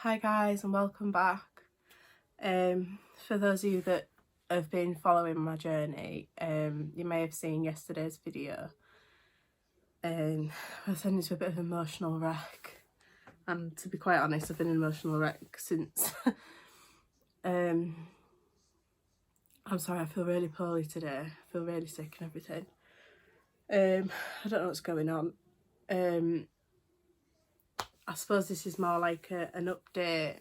Hi guys and welcome back. For those of you that have been following my journey, you may have seen yesterday's video. I was into a bit of an emotional wreck, and to be quite honest, I've been an emotional wreck since. I'm sorry, I feel really poorly today. I feel really sick and everything. I don't know what's going on. I suppose this is more like an update.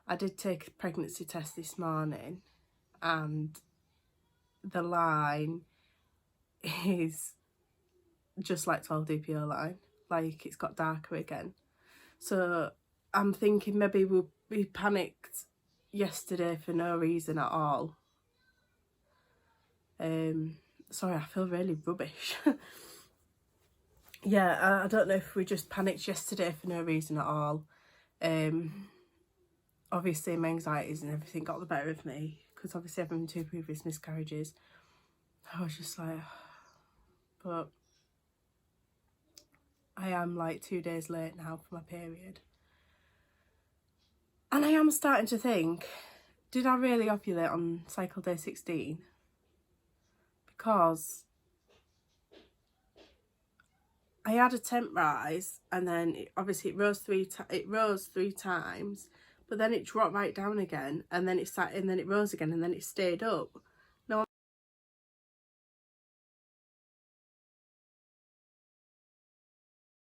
I did take a pregnancy test this morning and the line is just like 12 DPO line, like it's got darker again. So I'm thinking maybe we panicked yesterday for no reason at all. Sorry, I feel really rubbish. Yeah, I don't know if we just panicked yesterday for no reason at all. Obviously my anxieties and everything got the better of me because obviously I've been 2 previous miscarriages. I was just like, but I am like 2 days late now for my period. And I am starting to think, did I really ovulate on cycle day 16? Because I had a temp rise and then obviously it rose three times, but then it dropped right down again, and then it rose again, and then it stayed up. Now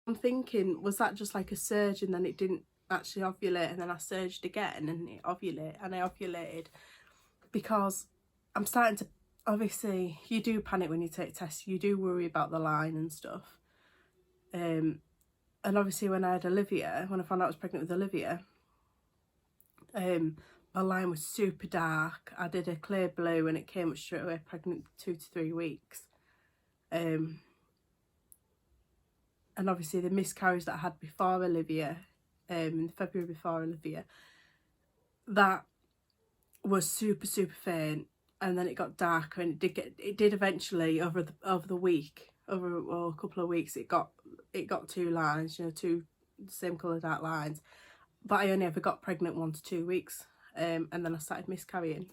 I'm thinking, was that just like a surge and then it didn't actually ovulate, and then I surged again and I ovulated? Because I'm starting to, obviously you do panic when you take tests, you do worry about the line and stuff. And obviously when I found out I was pregnant with Olivia, my line was super dark. I did a clear blue and it came up straight away pregnant 2 to 3 weeks. And obviously the miscarriage that I had before Olivia, in February before Olivia, that was super faint, and then it got darker, and it did eventually over the week, over a couple of weeks, it got 2 lines, two same colour dark lines, but I only ever got pregnant 1 to 2 weeks, and then I started miscarrying.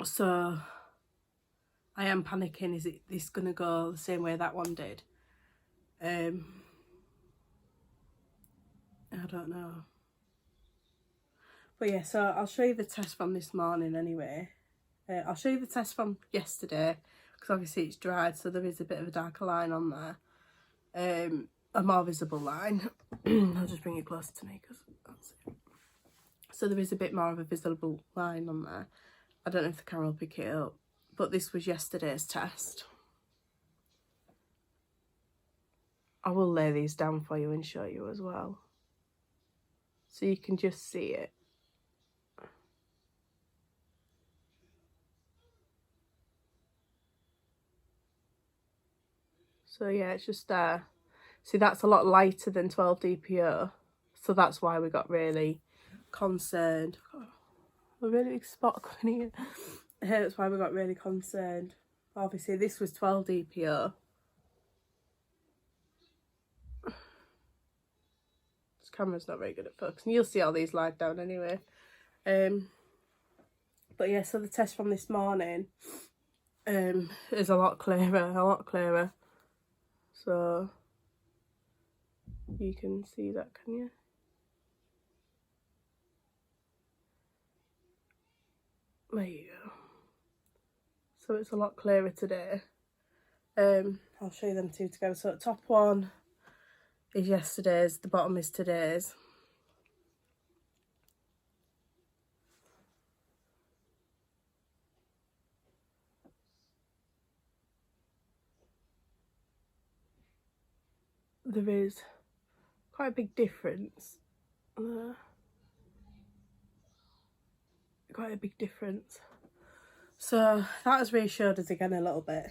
So I am panicking. Is this gonna go the same way that one did? I don't know. But yeah, so I'll show you the test from this morning anyway. I'll show you the test from yesterday, because obviously it's dried, so there is a bit of a darker line on there, a more visible line. I'll just bring it closer to me because that's it. So there is a bit more of a visible line on there. I don't know if the camera will pick it up, but this was yesterday's test. I will lay these down for you and show you as well, so you can just see it. So yeah, it's just there. See, that's a lot lighter than 12 DPO, so that's why we got really concerned. A really big spot coming in. That's why we got really concerned. Obviously this was 12 DPO. This camera's not very good at focusing. You'll see all these live down anyway. But yeah, so the test from this morning is a lot clearer. So you can see that, can you? There you go. So it's a lot clearer today. I'll show you them two together. So the top one is yesterday's, the bottom is today's. There is quite a big difference. Quite a big difference. So that has reassured us again a little bit.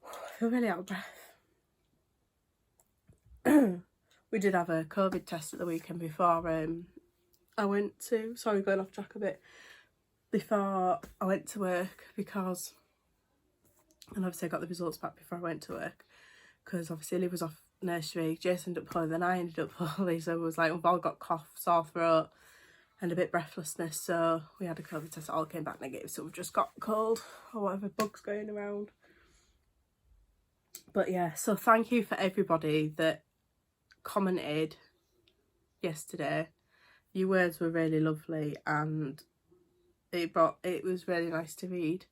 I feel really out of breath. We did have a COVID test at the weekend before I went to, sorry, going off track a bit, before I went to work, because, and obviously I got the results back before I went to work, because obviously Liv was off nursery. Jason ended up poorly, then I ended up poorly, so it was like we've all got cough, sore throat and a bit breathlessness, so we had a COVID test. It all came back negative, so we've just got cold or whatever bugs going around. But yeah, so thank you for everybody that commented yesterday. Your words were really lovely, and it was really nice to read.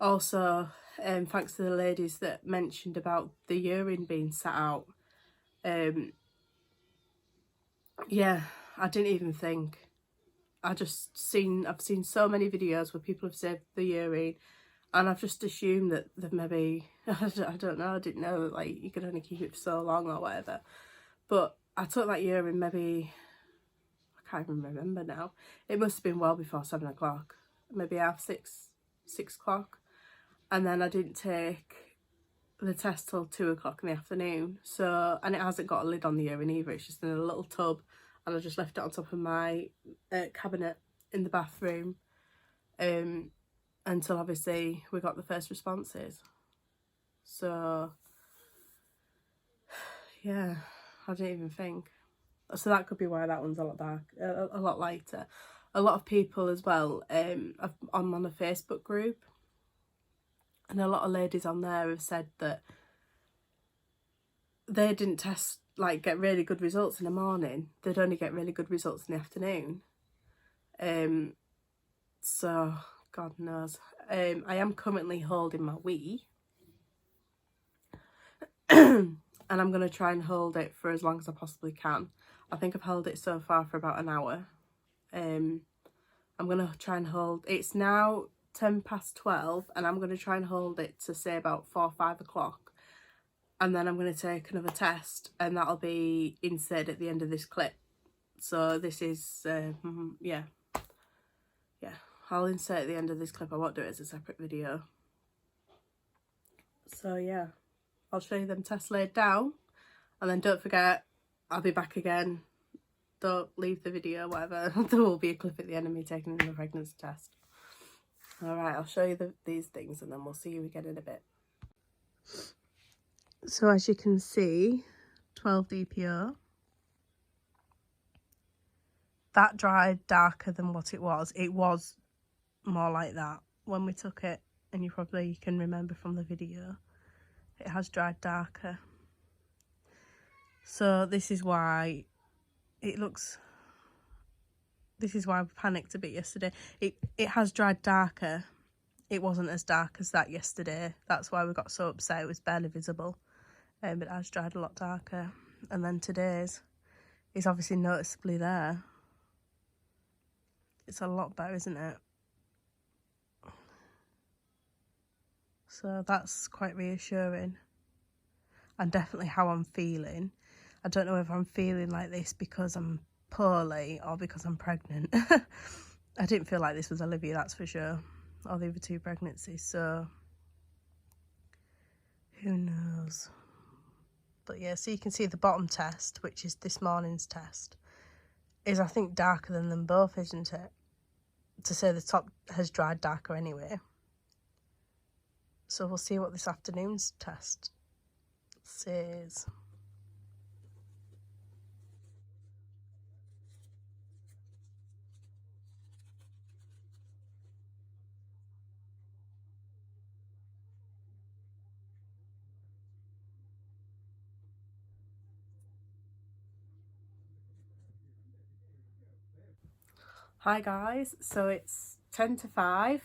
Also, thanks to the ladies that mentioned about the urine being sat out. Yeah, I didn't even think. I've seen so many videos where people have saved the urine, and I've just assumed that they've maybe, I don't know, I didn't know, like, you could only keep it for so long or whatever. But I took that urine maybe, I can't even remember now. It must have been well before 7 o'clock, maybe 6 o'clock. And then I didn't take the test till 2 o'clock in the afternoon. So, and it hasn't got a lid on the urine either, it's just in a little tub. And I just left it on top of my cabinet in the bathroom until obviously we got the first responses. So, yeah, I didn't even think. So that could be why that one's a lot dark, a lot lighter. A lot of people as well, I'm on a Facebook group, and a lot of ladies on there have said that they didn't test, like, get really good results in the morning. They'd only get really good results in the afternoon. So, God knows. I am currently holding my wee. And I'm going to try and hold it for as long as I possibly can. I think I've held it so far for about an hour. I'm going to try and hold... It's now 12:10, and I'm going to try and hold it to, say, about 4 or 5 o'clock. And then I'm going to take another test, and that'll be inserted at the end of this clip. So this is, yeah, I'll insert at the end of this clip. I won't do it as a separate video. So yeah, I'll show you them tests laid down, and then don't forget, I'll be back again. Don't leave the video, whatever. There will be a clip at the end of me taking the pregnancy test. Alright, I'll show you these things, and then we'll see you again in a bit. So as you can see, 12 DPO. That dried darker than what it was. It was more like that when we took it, and you probably can remember from the video. It has dried darker. So this is why it looks... This is why I panicked a bit yesterday. It has dried darker. It wasn't as dark as that yesterday. That's why we got so upset. It was barely visible. But it has dried a lot darker. And then today's is obviously noticeably there. It's a lot better, isn't it? So that's quite reassuring. And definitely how I'm feeling. I don't know if I'm feeling like this because I'm poorly or because I'm pregnant. I didn't feel like this was Olivia, that's for sure. Or the other 2 pregnancies, so who knows. But yeah, so you can see the bottom test, which is this morning's test, is I think darker than them both, isn't it? To say the top has dried darker anyway. So we'll see what this afternoon's test says. Hi guys, so it's 5:10.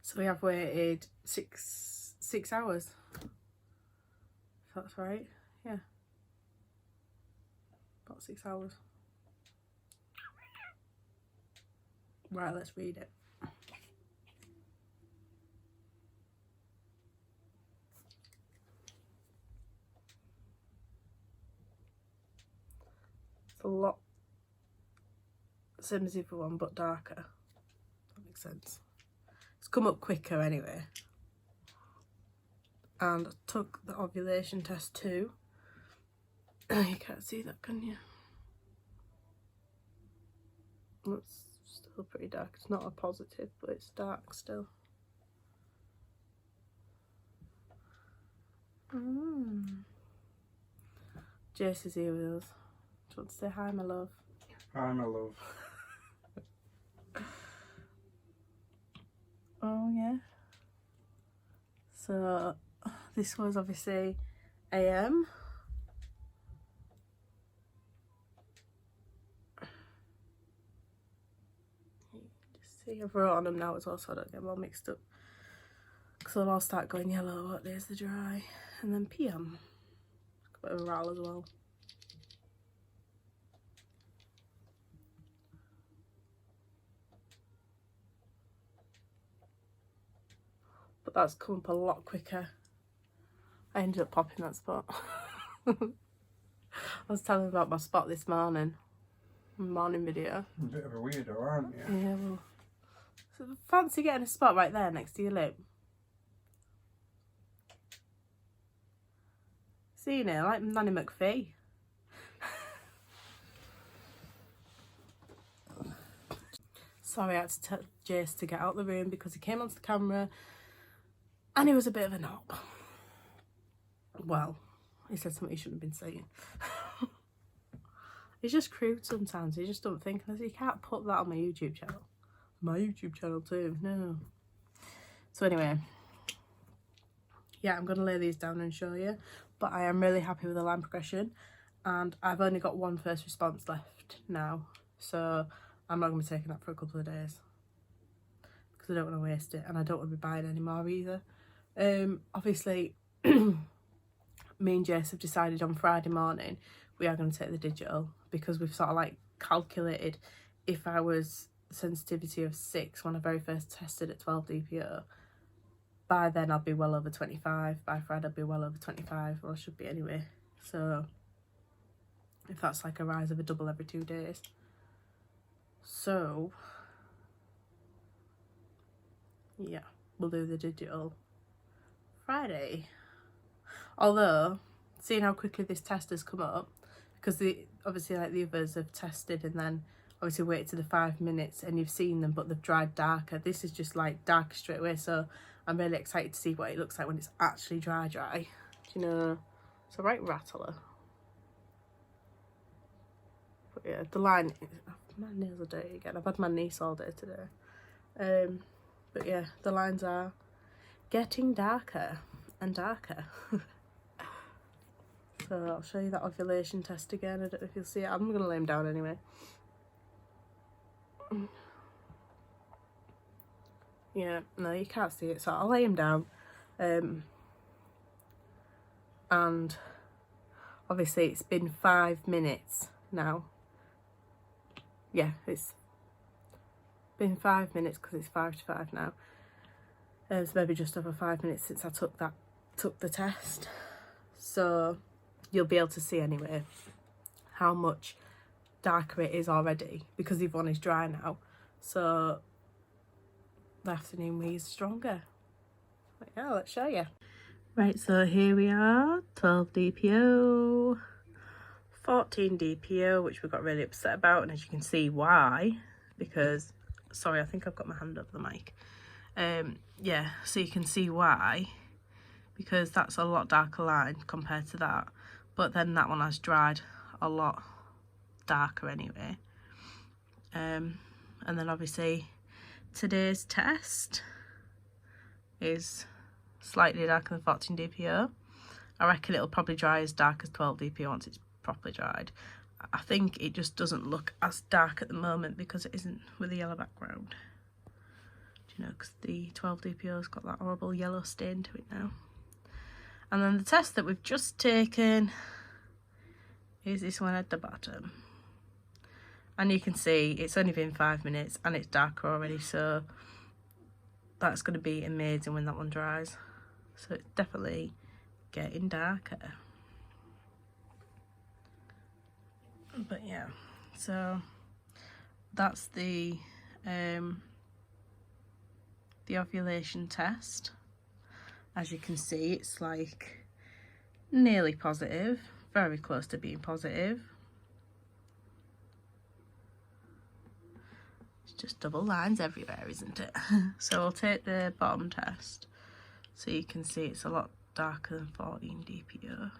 So we have waited six hours. If that's right, yeah. About 6 hours. Right, let's read it. It's a lot, same as the other one, but darker. That makes sense. It's come up quicker anyway. And I took the ovulation test too. You can't see that, can you? It's still pretty dark. It's not a positive, but it's dark still. Jace is here with us. Do you want to say hi, my love? Hi, my love. Oh, yeah. So, this was obviously AM. Just see, I've wrote on them now as well so I don't get them all mixed up. Because they'll all start going yellow. What days the dry? And then PM. A bit of a rattle as well. But that's come up a lot quicker. I ended up popping that spot. I was telling about my spot this morning. Morning video. A bit of a weirdo, aren't you? Yeah, well. So fancy getting a spot right there next to your lip. See you now, like Nanny McPhee. Sorry, I had to tell Jace to get out of the room because he came onto the camera and he was a bit of a knob. Well, he said something he shouldn't have been saying. He's just crude sometimes. He just don't think. I said, you can't put that on my YouTube channel. My YouTube channel too. No. So anyway, yeah, I'm going to lay these down and show you. But I am really happy with the line progression. And I've only got one first response left now. So I'm not going to be taking that for a couple of days. Because I don't want to waste it. And I don't want to be buying any more either. Obviously, me and Jace have decided on Friday morning we are going to take the digital. Because we've sort of like calculated if I was sensitivity of 6 when I very first tested at 12 dpo, by then I'll be well over 25. By Friday I'll be well over 25, or I should be anyway. So if that's like a rise of a double every 2 days. So yeah, we'll do the digital Friday. Although, seeing how quickly this test has come up, because obviously like the others have tested and then obviously waited to the 5 minutes and you've seen them but they've dried darker. This is just like darker straight away, so I'm really excited to see what it looks like when it's actually dry. Do you know? It's a right rattler. But yeah, the line, my nails are dirty again. I've had my niece all day today. But yeah, the lines are getting darker and darker. So I'll show you that ovulation test again. I don't know if you'll see it. I'm going to lay him down anyway. Yeah, no, you can't see it, so I'll lay him down. And obviously it's been 5 minutes now. Yeah, it's been 5 minutes because it's 5 to 5 now. So maybe just over 5 minutes since I took the test. So you'll be able to see anyway how much darker it is already because the one is dry now. So the afternoon wee is stronger. But yeah, let's show you. Right, so here we are, 12 DPO, 14 DPO, which we got really upset about, and as you can see why, because, sorry, I think I've got my hand over the mic. Yeah, so you can see why, because that's a lot darker line compared to that, but then that one has dried a lot darker anyway. And then obviously today's test is slightly darker than 14 DPO. I reckon it'll probably dry as dark as 12 DPO once it's properly dried. I think it just doesn't look as dark at the moment because it isn't with a yellow background. Do you know, because the 12 DPO's got that horrible yellow stain to it now. And then the test that we've just taken is this one at the bottom. And you can see it's only been 5 minutes and it's darker already, so that's going to be amazing when that one dries. So it's definitely getting darker. But yeah, so that's the ovulation test. As you can see, it's like nearly positive, very close to being positive. It's just double lines everywhere, isn't it? So I'll take the bottom test so you can see it's a lot darker than 14 DPO.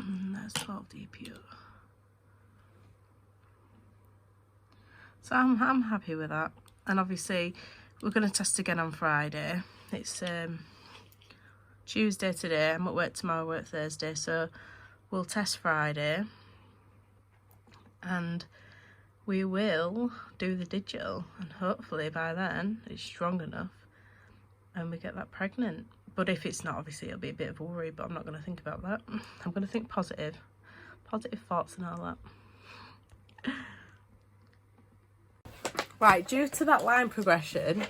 That's 12 DPU. So I'm happy with that. And obviously we're going to test again on Friday. It's Tuesday today. I'm at work tomorrow, work Thursday. So we'll test Friday. And we will do the digital. And hopefully by then it's strong enough and we get that pregnant. But if it's not, obviously it'll be a bit of a worry, but I'm not going to think about that. I'm going to think positive thoughts and all that. Right, due to that line progression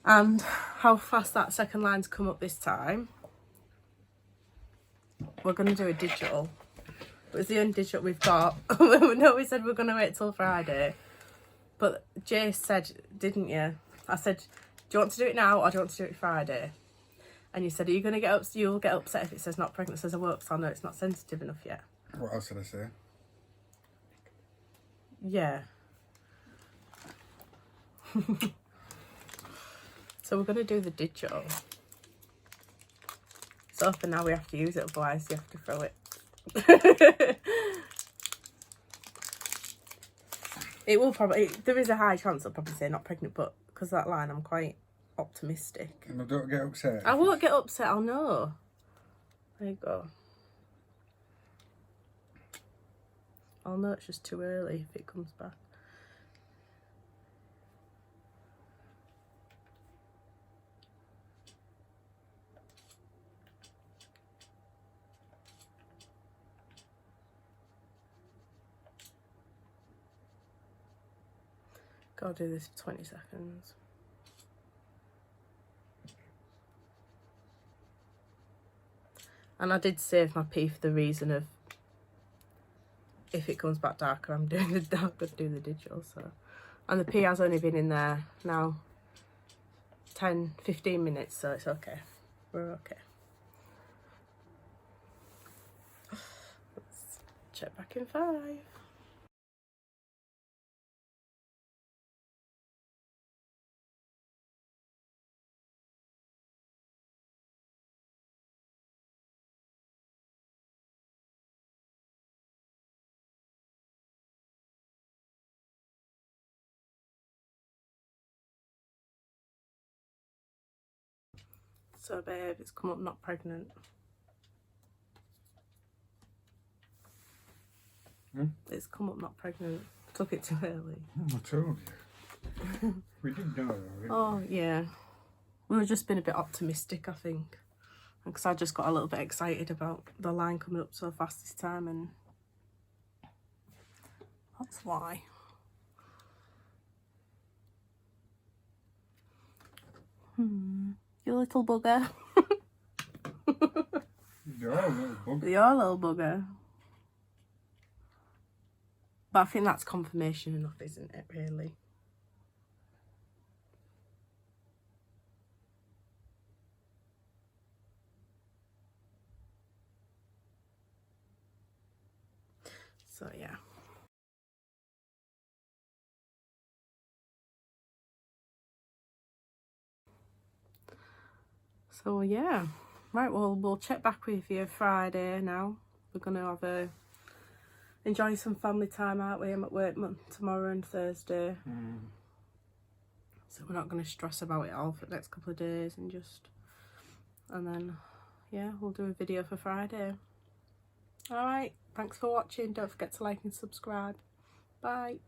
and how fast that second line's come up this time, we're going to do a digital. But it's the only digital we've got. No, we said we're going to wait till Friday. But Jay said, didn't you? I said, do you want to do it now or do you want to do it Friday? And you said, are you going to get upset? You'll get upset if it says not pregnant. It says I won't, because I know it's not sensitive enough yet. What else did I say? Yeah. So we're going to do the digital. So for now we have to use it, otherwise you have to throw it. It will probably, there is a high chance I'll probably say not pregnant, but because of that line I'm quite optimistic. And I don't get upset. I won't get upset, I'll know. There you go. I'll know it's just too early if it comes back. Gotta do this for 20 seconds. And I did save my pee for the reason of if it comes back darker, I'm doing the dark, I'd do the digital. So, and the pee has only been in there now 10-15 minutes, so it's okay. We're okay. Let's check back in 5. So babe, it's come up not pregnant. It's come up not pregnant. Took it too early. I told you. We did know that. Oh yeah. We've just been a bit optimistic, I think. Because I just got a little bit excited about the line coming up so fast this time, and that's why. You little bugger. You're a little bugger. You're a little bugger. But I think that's confirmation enough, isn't it, really? So, yeah. So, yeah. Right, well, we'll check back with you Friday now. We're going to enjoy some family time, aren't we? I'm at work tomorrow and Thursday. So we're not going to stress about it all for the next couple of days and then, yeah, we'll do a video for Friday. Alright, thanks for watching. Don't forget to like and subscribe. Bye.